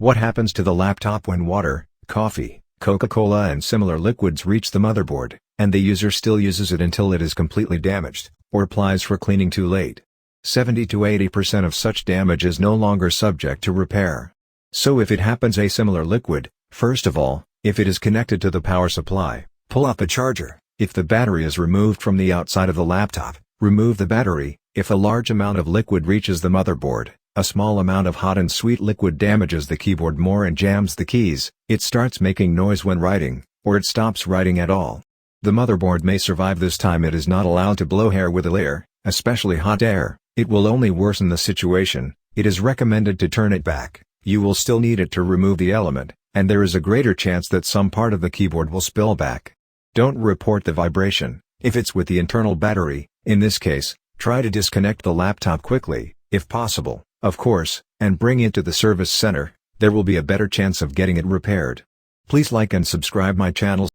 What happens to the laptop when water, coffee, Coca-Cola and similar liquids reach the motherboard, and the user still uses it until it is completely damaged, or applies for cleaning too late? 70 to 80% of such damage is no longer subject to repair. So if it happens a similar liquid, first of all, if it is connected to the power supply, pull out the charger. If the battery is removed from the outside of the laptop, remove the battery. If a large amount of liquid reaches the motherboard, a small amount of hot and sweet liquid damages the keyboard more and jams the keys, it starts making noise when writing, or it stops writing at all. The motherboard may survive this time. It is not allowed to blow air with air, especially hot air. It will only worsen the situation. It is recommended to turn it back. You will still need it to remove the element, and there is a greater chance that some part of the keyboard will spill back. Don't report the vibration. If it's with the internal battery, in this case, try to disconnect the laptop quickly, if possible, of course, and bring it to the service center. There will be a better chance of getting it repaired. Please like and subscribe my channel.